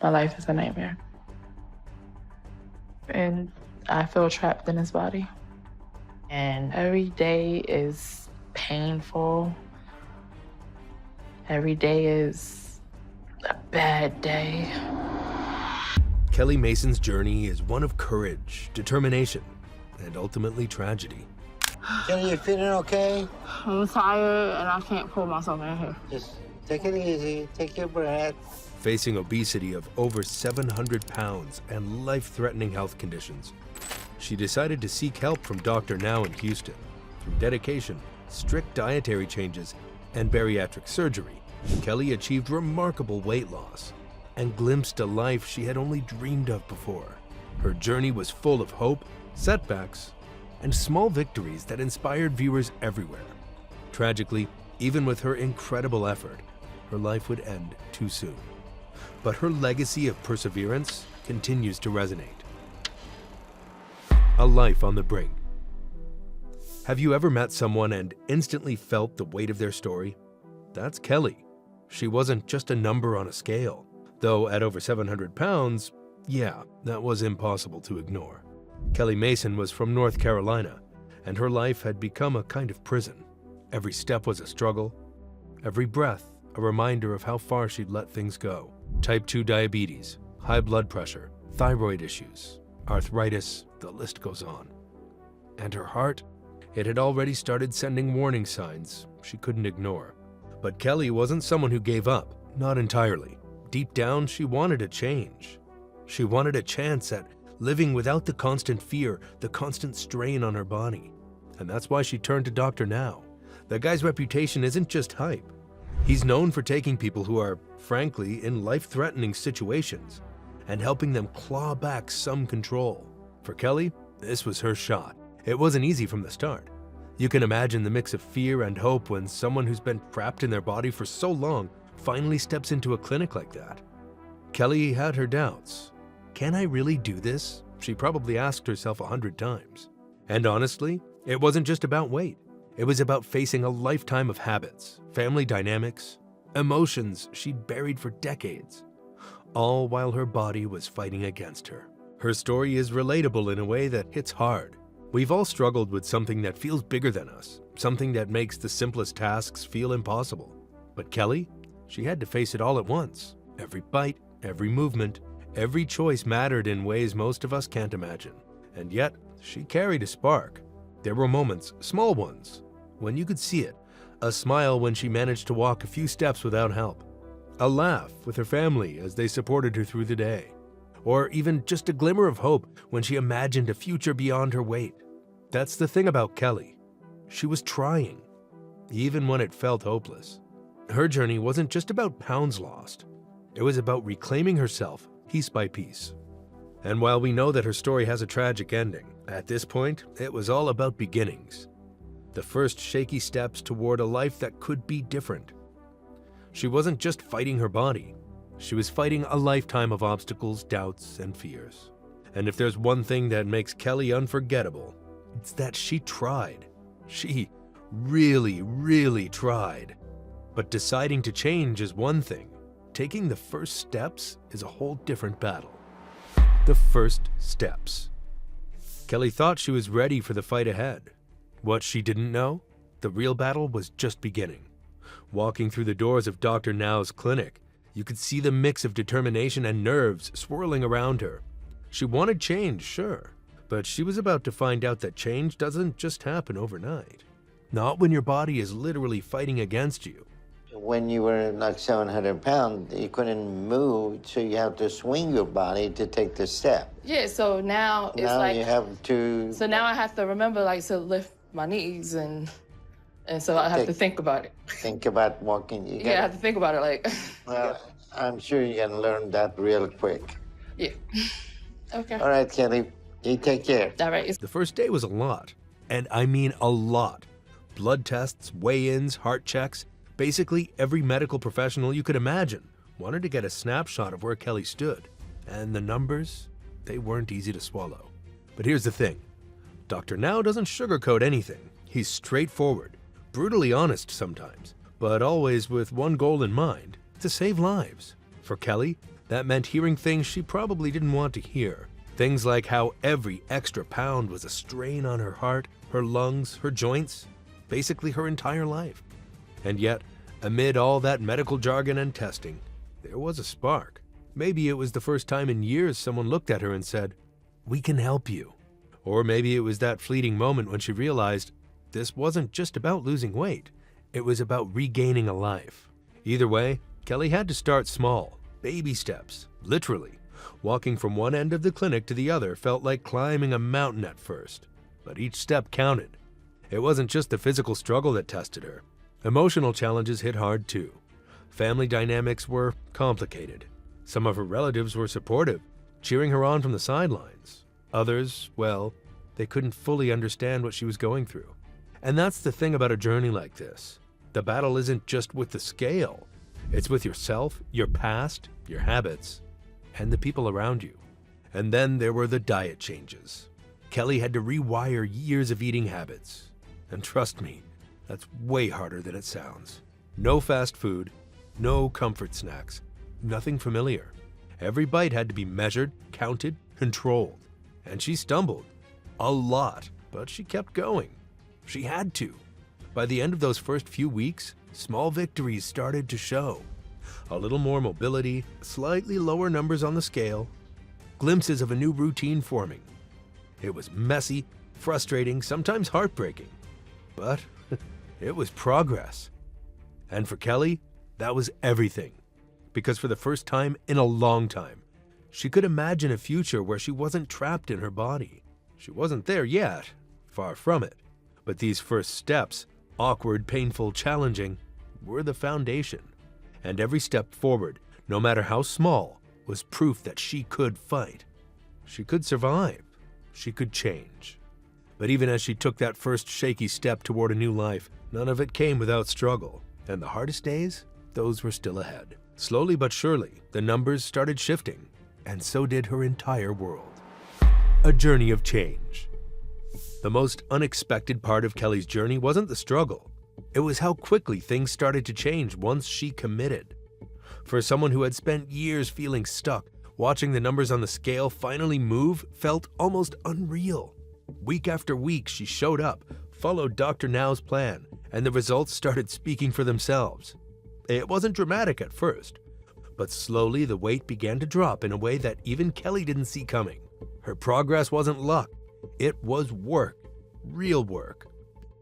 My life is a nightmare. And I feel trapped in his body. And every day is painful. Every day is a bad day. Kelly Mason's journey is one of courage, determination, and ultimately tragedy. Kelly, you feeling okay? I'm tired and I can't pull myself in here. Just take it easy, take your breath. Facing obesity of over 700 pounds and life-threatening health conditions, she decided to seek help from Dr. Now in Houston. Through dedication, strict dietary changes, and bariatric surgery, Kelly achieved remarkable weight loss and glimpsed a life she had only dreamed of before. Her journey was full of hope, setbacks, and small victories that inspired viewers everywhere. Tragically, even with her incredible effort, her life would end too soon. But her legacy of perseverance continues to resonate. A life on the brink. Have you ever met someone and instantly felt the weight of their story? That's Kelly. She wasn't just a number on a scale. Though at over 700 pounds, yeah, that was impossible to ignore. Kelly Mason was from North Carolina, and her life had become a kind of prison. Every step was a struggle, every breath a reminder of how far she'd let things go. Type 2 diabetes, high blood pressure, thyroid issues, arthritis, the list goes on. And her heart? It had already started sending warning signs she couldn't ignore. But Kelly wasn't someone who gave up, not entirely. Deep down, she wanted a change. She wanted a chance at living without the constant fear, the constant strain on her body. And that's why she turned to Dr. Now. The guy's reputation isn't just hype. He's known for taking people who are, frankly, in life-threatening situations and helping them claw back some control. For Kelly, this was her shot. It wasn't easy from the start. You can imagine the mix of fear and hope when someone who's been trapped in their body for so long finally steps into a clinic like that. Kelly had her doubts. Can I really do this? She probably asked herself 100 times. And honestly, it wasn't just about weight. It was about facing a lifetime of habits, family dynamics, emotions she'd buried for decades, all while her body was fighting against her. Her story is relatable in a way that hits hard. We've all struggled with something that feels bigger than us, something that makes the simplest tasks feel impossible. But Kelly, she had to face it all at once. Every bite, every movement, every choice mattered in ways most of us can't imagine. And yet, she carried a spark. There were moments, small ones, when you could see it. A smile when she managed to walk a few steps without help. A laugh with her family as they supported her through the day. Or even just a glimmer of hope when she imagined a future beyond her weight. That's the thing about Kelly. She was trying, even when it felt hopeless. Her journey wasn't just about pounds lost. It was about reclaiming herself piece by piece. And while we know that her story has a tragic ending, at this point, it was all about beginnings. The first shaky steps toward a life that could be different. She wasn't just fighting her body. She was fighting a lifetime of obstacles, doubts, and fears. And if there's one thing that makes Kelly unforgettable, it's that she tried. She really, really tried. But deciding to change is one thing. Taking the first steps is a whole different battle. The first steps. Kelly thought she was ready for the fight ahead. What she didn't know? The real battle was just beginning. Walking through the doors of Dr. Now's clinic, you could see the mix of determination and nerves swirling around her. She wanted change, sure, but she was about to find out that change doesn't just happen overnight. Not when your body is literally fighting against you. When you were like 700 pounds, you couldn't move, so you have to swing your body to take the step. Yeah, so now it's Now like... you have to... So now I have to remember, like, to lift my knees, and so I have to think about it. Think about walking. You Yeah, I have to think about it, like... Well, I'm sure you can learn that real quick. Yeah. Okay. All right, Kelly, you take care. All right. The first day was a lot, and I mean a lot. Blood tests, weigh-ins, heart checks, basically every medical professional you could imagine wanted to get a snapshot of where Kelly stood. And the numbers, they weren't easy to swallow. But here's the thing. Dr. Now doesn't sugarcoat anything. He's straightforward, brutally honest sometimes, but always with one goal in mind: to save lives. For Kelly, That meant hearing things she probably didn't want to hear. Things like how every extra pound was a strain on her heart, her lungs, her joints, basically her entire life. And yet, amid all that medical jargon and testing, there was a spark. Maybe it was the first time in years someone looked at her and said, "We can help you." Or maybe it was that fleeting moment when she realized this wasn't just about losing weight, it was about regaining a life. Either way, Kelly had to start small, baby steps, literally. Walking from one end of the clinic to the other felt like climbing a mountain at first, but each step counted. It wasn't just the physical struggle that tested her. Emotional challenges hit hard too. Family dynamics were complicated. Some of her relatives were supportive, cheering her on from the sidelines. Others, well, they couldn't fully understand what she was going through. And that's the thing about a journey like this. The battle isn't just with the scale. It's with yourself, your past, your habits, and the people around you. And then there were the diet changes. Kelly had to rewire years of eating habits. And trust me, that's way harder than it sounds. No fast food, no comfort snacks, nothing familiar. Every bite had to be measured, counted, controlled. And she stumbled. A lot, but she kept going. She had to. By the end of those first few weeks, small victories started to show. A little more mobility, slightly lower numbers on the scale, glimpses of a new routine forming. It was messy, frustrating, sometimes heartbreaking. But it was progress. And for Kelly, that was everything. Because for the first time in a long time, she could imagine a future where she wasn't trapped in her body. She wasn't there yet, far from it. But these first steps, awkward, painful, challenging, were the foundation. And every step forward, no matter how small, was proof that she could fight. She could survive. She could change. But even as she took that first shaky step toward a new life, none of it came without struggle. And the hardest days, those were still ahead. Slowly but surely, the numbers started shifting, and so did her entire world. A journey of change. The most unexpected part of Kelly's journey wasn't the struggle. It was how quickly things started to change once she committed. For someone who had spent years feeling stuck, watching the numbers on the scale finally move felt almost unreal. Week after week, she showed up, followed Dr. Now's plan, and the results started speaking for themselves. It wasn't dramatic at first, but slowly the weight began to drop in a way that even Kelly didn't see coming. Her progress wasn't luck, it was work, real work.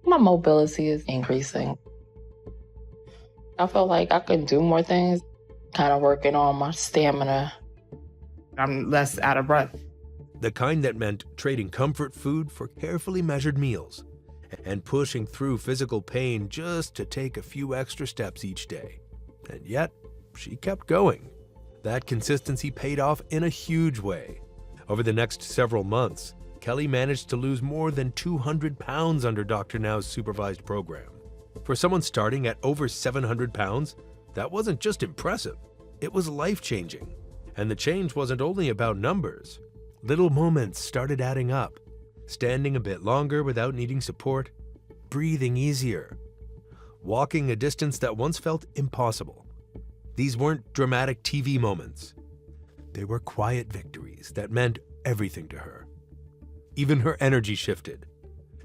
My mobility is increasing. I feel like I could do more things, kind of working on my stamina. I'm less out of breath. The kind that meant trading comfort food for carefully measured meals and pushing through physical pain just to take a few extra steps each day. And yet, she kept going. That consistency paid off in a huge way. Over the next several months, Kelly managed to lose more than 200 pounds under Dr. Now's supervised program. For someone starting at over 700 pounds, that wasn't just impressive, it was life-changing. And the change wasn't only about numbers. Little moments started adding up. Standing a bit longer without needing support, breathing easier, walking a distance that once felt impossible. These weren't dramatic TV moments. They were quiet victories that meant everything to her. Even her energy shifted.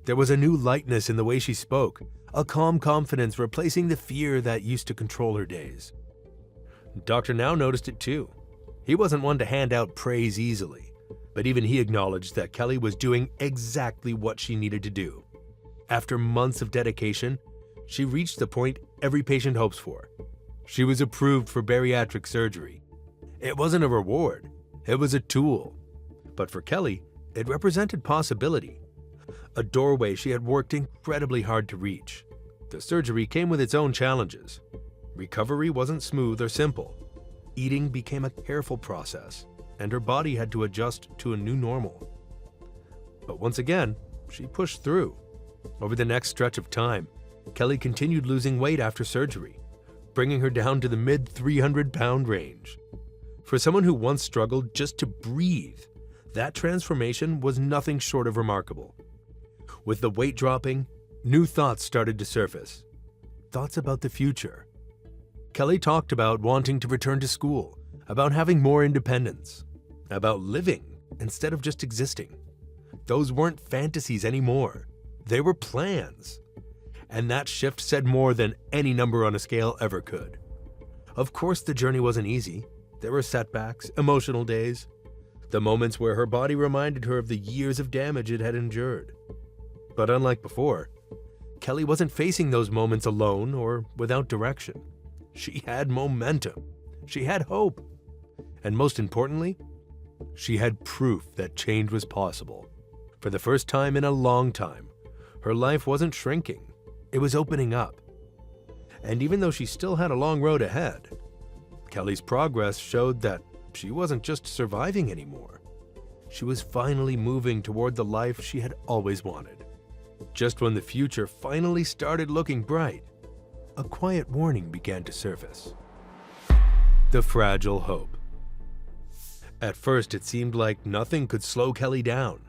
There was a new lightness in the way she spoke, a calm confidence replacing the fear that used to control her days. Dr. Now noticed it too. He wasn't one to hand out praise easily, but even he acknowledged that Kelly was doing exactly what she needed to do. After months of dedication, she reached the point every patient hopes for. She was approved for bariatric surgery. It wasn't a reward, it was a tool. But for Kelly, it represented possibility, a doorway she had worked incredibly hard to reach. The surgery came with its own challenges. Recovery wasn't smooth or simple. Eating became a careful process, and her body had to adjust to a new normal. But once again, she pushed through. Over the next stretch of time, Kelly continued losing weight after surgery, bringing her down to the mid-300-pound range. For someone who once struggled just to breathe, that transformation was nothing short of remarkable. With the weight dropping, new thoughts started to surface. Thoughts about the future. Kelly talked about wanting to return to school, about having more independence, about living instead of just existing. Those weren't fantasies anymore. They were plans. And that shift said more than any number on a scale ever could. Of course, the journey wasn't easy. There were setbacks, emotional days, the moments where her body reminded her of the years of damage it had endured. But unlike before, Kelly wasn't facing those moments alone or without direction. She had momentum. She had hope. And most importantly, she had proof that change was possible. For the first time in a long time, her life wasn't shrinking. It was opening up. And even though she still had a long road ahead, Kelly's progress showed that she wasn't just surviving anymore. She was finally moving toward the life she had always wanted. Just when the future finally started looking bright, a quiet warning began to surface. The fragile hope. At first, it seemed like nothing could slow Kelly down,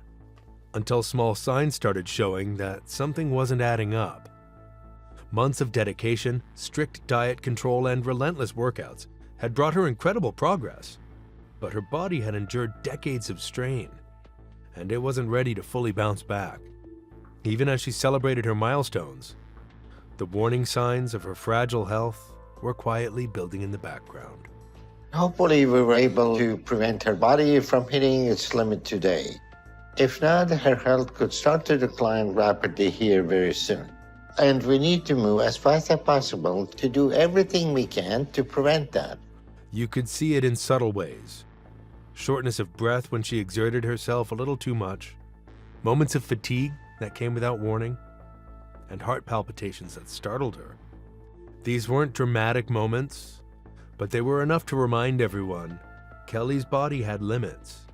until small signs started showing that something wasn't adding up. Months of dedication, strict diet control, and relentless workouts had brought her incredible progress, but her body had endured decades of strain, and it wasn't ready to fully bounce back. Even as she celebrated her milestones, the warning signs of her fragile health were quietly building in the background. Hopefully we were able to prevent her body from hitting its limit today. If not, her health could start to decline rapidly here very soon. And we need to move as fast as possible to do everything we can to prevent that. You could see it in subtle ways. Shortness of breath when she exerted herself a little too much, moments of fatigue that came without warning, and heart palpitations that startled her. These weren't dramatic moments, but they were enough to remind everyone Kelly's body had limits.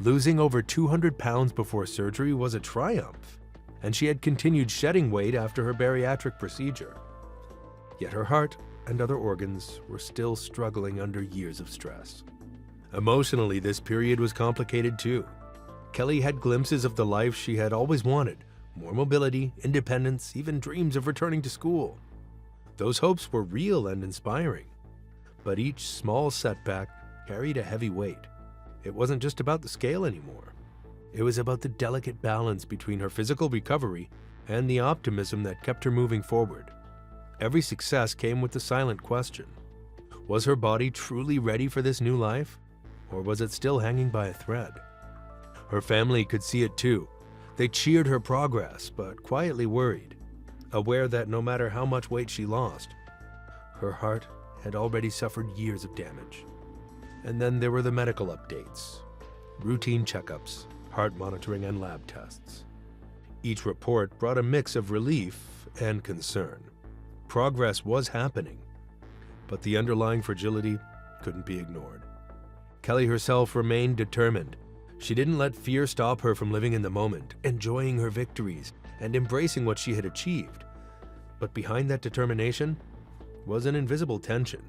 Losing over 200 pounds before surgery was a triumph, and she had continued shedding weight after her bariatric procedure. Yet her heart and other organs were still struggling under years of stress. Emotionally, this period was complicated too. Kelly had glimpses of the life she had always wanted: more mobility, independence, even dreams of returning to school. Those hopes were real and inspiring, but each small setback carried a heavy weight. It wasn't just about the scale anymore. It was about the delicate balance between her physical recovery and the optimism that kept her moving forward. Every success came with the silent question: was her body truly ready for this new life, or was it still hanging by a thread? Her family could see it too. They cheered her progress, but quietly worried, aware that no matter how much weight she lost, her heart had already suffered years of damage. And then there were the medical updates, routine checkups, heart monitoring, and lab tests. Each report brought a mix of relief and concern. Progress was happening, but the underlying fragility couldn't be ignored. Kelly herself remained determined. She didn't let fear stop her from living in the moment, enjoying her victories, and embracing what she had achieved. But behind that determination was an invisible tension,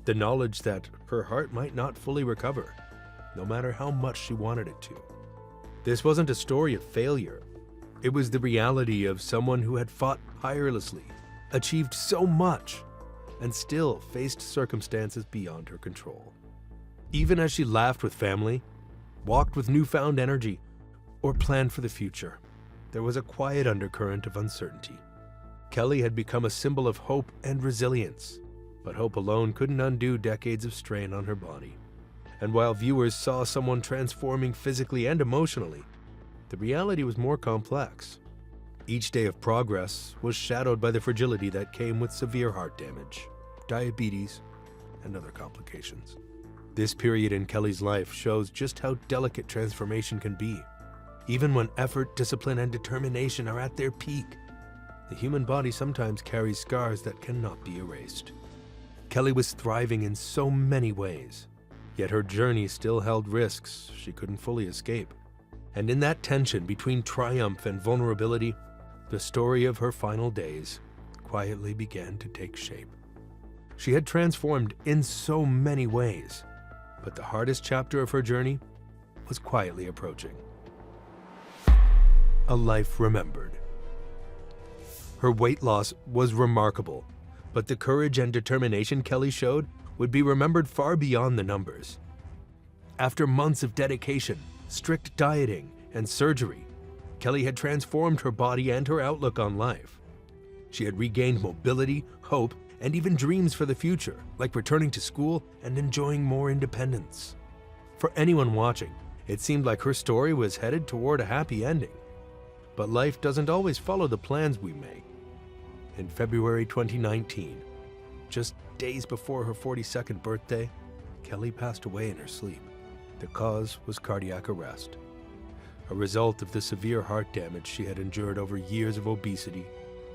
the knowledge that her heart might not fully recover, no matter how much she wanted it to. This wasn't a story of failure. It was the reality of someone who had fought tirelessly, achieved so much, and still faced circumstances beyond her control. Even as she laughed with family, walked with newfound energy, or planned for the future, there was a quiet undercurrent of uncertainty. Kelly had become a symbol of hope and resilience, but hope alone couldn't undo decades of strain on her body. And while viewers saw someone transforming physically and emotionally, the reality was more complex. Each day of progress was shadowed by the fragility that came with severe heart damage, diabetes, and other complications. This period in Kelly's life shows just how delicate transformation can be. Even when effort, discipline, and determination are at their peak, the human body sometimes carries scars that cannot be erased. Kelly was thriving in so many ways, yet her journey still held risks she couldn't fully escape. And in that tension between triumph and vulnerability, the story of her final days quietly began to take shape. She had transformed in so many ways, but the hardest chapter of her journey was quietly approaching. A life remembered. Her weight loss was remarkable, but the courage and determination Kelly showed would be remembered far beyond the numbers. After months of dedication, strict dieting, and surgery, Kelly had transformed her body and her outlook on life. She had regained mobility, hope, and even dreams for the future, like returning to school and enjoying more independence. For anyone watching, it seemed like her story was headed toward a happy ending. But life doesn't always follow the plans we make. In February 2019, just days before her 42nd birthday, Kelly passed away in her sleep. The cause was cardiac arrest, a result of the severe heart damage she had endured over years of obesity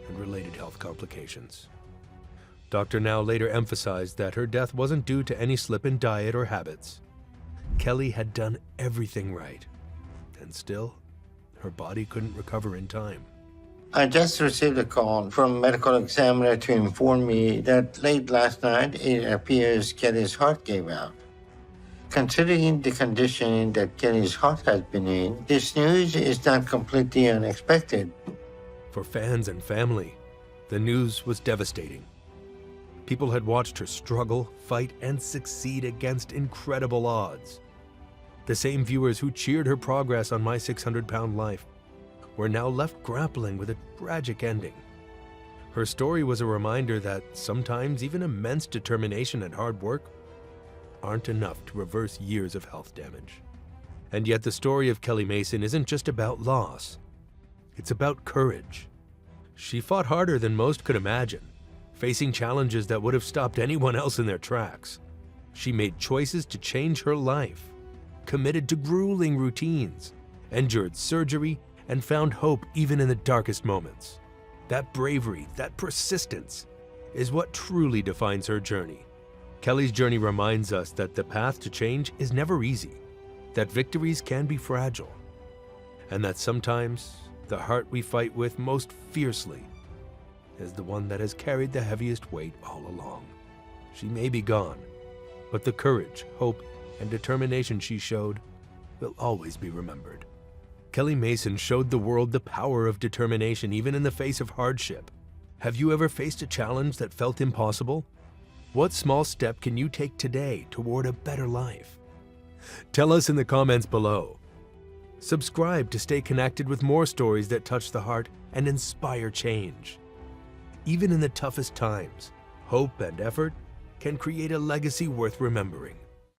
and related health complications. Dr. Now later emphasized that her death wasn't due to any slip in diet or habits. Kelly had done everything right, and still, her body couldn't recover in time. I just received a call from a medical examiner to inform me that late last night it appears Kelly's heart gave out. Considering the condition that Kelly's heart has been in, this news is not completely unexpected. For fans and family, the news was devastating. People had watched her struggle, fight, and succeed against incredible odds. The same viewers who cheered her progress on My 600-Pound Life were now left grappling with a tragic ending. Her story was a reminder that sometimes even immense determination and hard work aren't enough to reverse years of health damage. And yet the story of Kelly Mason isn't just about loss. It's about courage. She fought harder than most could imagine, facing challenges that would have stopped anyone else in their tracks. She made choices to change her life, committed to grueling routines, endured surgery, and found hope even in the darkest moments. That bravery, that persistence, is what truly defines her journey. Kelly's journey reminds us that the path to change is never easy, that victories can be fragile, and that sometimes the heart we fight with most fiercely is the one that has carried the heaviest weight all along. She may be gone, but the courage, hope, and determination she showed will always be remembered. Kelly Mason showed the world the power of determination even in the face of hardship. Have you ever faced a challenge that felt impossible? What small step can you take today toward a better life? Tell us in the comments below. Subscribe to stay connected with more stories that touch the heart and inspire change. Even in the toughest times, hope and effort can create a legacy worth remembering.